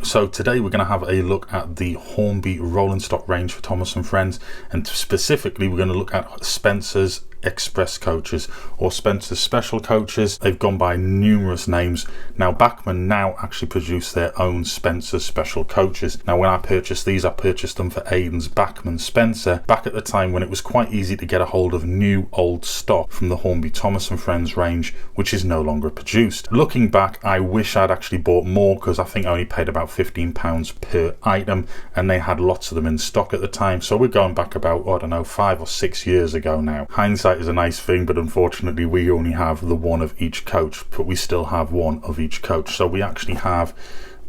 So today we're going to have a look at the Hornby rolling stock range for Thomas and Friends, and specifically we're going to look at Spencer's Express coaches or Spencer's Special coaches. They've gone by numerous names. Now Bachmann now actually produce their own Spencer's Special coaches. Now when I purchased these, I purchased them for Aidan's Bachmann Spencer back at the time when it was quite easy to get a hold of new old stock from the Hornby Thomas and Friends range, which is no longer produced. Looking back, I wish I'd actually bought more, because I think I only paid about £15 per item, and they had lots of them in stock at the time. So we're going back about, I don't know, 5 or 6 years ago now. Hindsight is a nice thing, but unfortunately we only have the one of each coach, but we still have one of each coach. So we actually have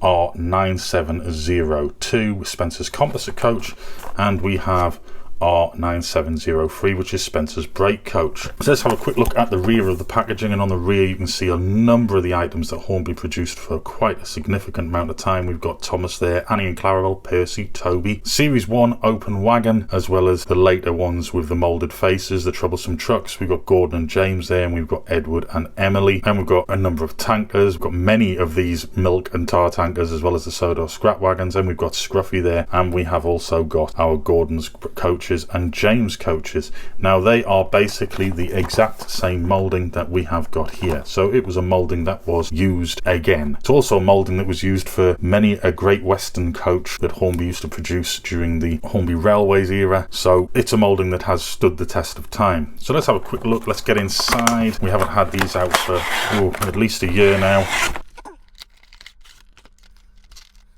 our 9702 Spencer's composite coach, and we have our 9703, which is Spencer's brake coach. So let's have a quick look at the rear of the packaging, and on the rear you can see a number of the items that Hornby produced for quite a significant amount of time. We've got Thomas there, Annie and Clarabelle, Percy, Toby, Series 1 open wagon, as well as the later ones with the moulded faces, the troublesome trucks. We've got Gordon and James there, and we've got Edward and Emily, and we've got a number of tankers. We've got many of these milk and tar tankers, as well as the soda scrap wagons, and we've got Scruffy there, and we have also got our Gordon's coaches and James coaches. Now they are basically the exact same moulding that we have got here. So it was a moulding that was used again. It's also a moulding that was used for many a Great Western coach that Hornby used to produce during the Hornby Railways era. So it's a moulding that has stood the test of time. So let's have a quick look. Let's get inside. We haven't had these out for at least a year now.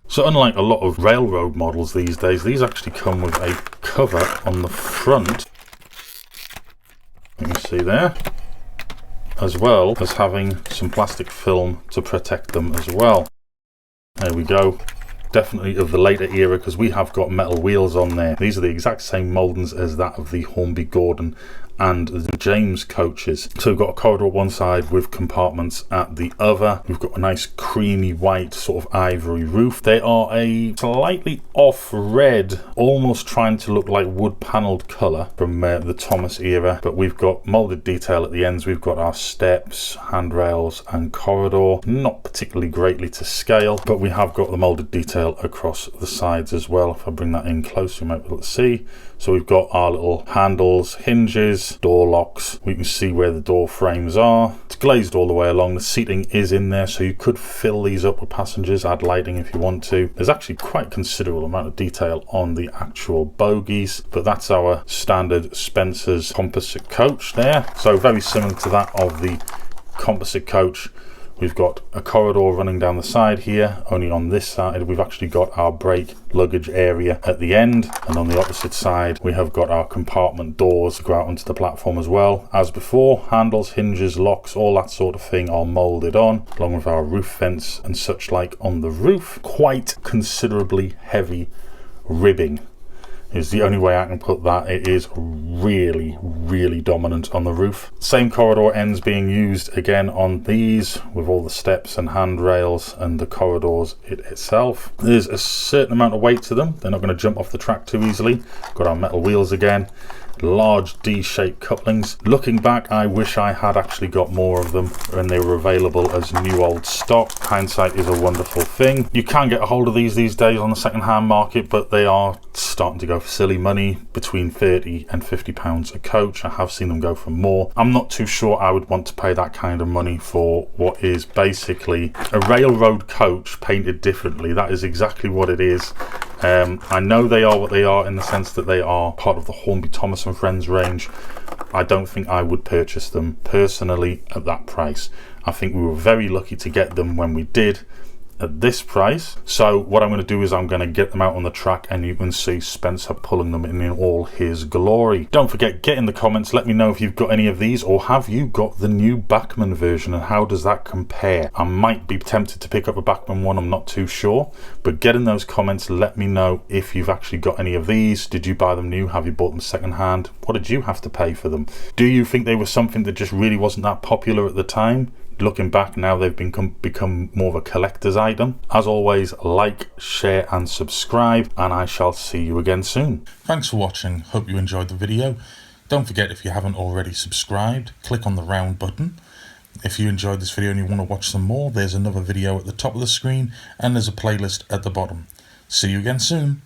So unlike a lot of railroad models these days, these actually come with a cover on the front, you can see there, as well as having some plastic film to protect them as well. There we go. Definitely of the later era, because we have got metal wheels on there. These are the exact same mouldings as that of the Hornby Gordon and the James coaches. So we've got a corridor at one side with compartments at the other. We've got a nice creamy white sort of ivory roof. They are a slightly off red, almost trying to look like wood panelled colour from the Thomas era, but we've got moulded detail at the ends. We've got our steps, handrails and corridor, not particularly greatly to scale, but we have got the moulded detail across the sides as well. If I bring that in close, you might be able to see. So we've got our little handles, hinges, door locks. We can see where the door frames are. It's glazed all the way along. The seating is in there, so you could fill these up with passengers, add lighting if you want to. There's actually quite a considerable amount of detail on the actual bogies, but that's our standard Spencer's composite coach there. So very similar to that of the composite coach. We've got a corridor running down the side here. Only on this side we've actually got our brake luggage area at the end, and on the opposite side we have got our compartment doors to go out onto the platform as well. As before, handles, hinges, locks, all that sort of thing are moulded on, along with our roof vents and such like on the roof. Quite considerably heavy ribbing is the only way I can put that. It is really dominant on the roof. Same corridor ends being used again on these, with all the steps and handrails and the corridors itself. There's a certain amount of weight to them. They're not going to jump off the track too easily. Got our metal wheels again. Large D-shaped couplings. Looking back, I wish I had actually got more of them when they were available as new old stock. Hindsight is a wonderful thing. You can get a hold of these days on the second-hand market, but they are starting to go for silly money, between £30 and £50 a coach. I have seen them go for more. I'm not too sure I would want to pay that kind of money for what is basically a railroad coach painted differently. That is exactly what it is. I know they are what they are in the sense that they are part of the Hornby Thomas and Friends range. I don't think I would purchase them personally at that price. I think we were very lucky to get them when we did at this price. So what I'm going to do is I'm going to get them out on the track, and you can see Spencer pulling them in all his glory. Don't forget, get in the comments, let me know if you've got any of these, or have you got the new Bachmann version, and how does that compare? I might be tempted to pick up a Bachmann one, I'm not too sure, but get in those comments, let me know if you've actually got any of these. Did you buy them new? Have you bought them second hand? What did you have to pay for them? Do you think they were something that just really wasn't that popular at the time? Looking back now, they've become more of a collector's item. As always, like, share and subscribe, and I shall see you again soon. Thanks for watching. Hope you enjoyed the video. Don't forget, if you haven't already subscribed, click on the round button. If you enjoyed this video and you want to watch some more, there's another video at the top of the screen and there's a playlist at the bottom. See you again soon.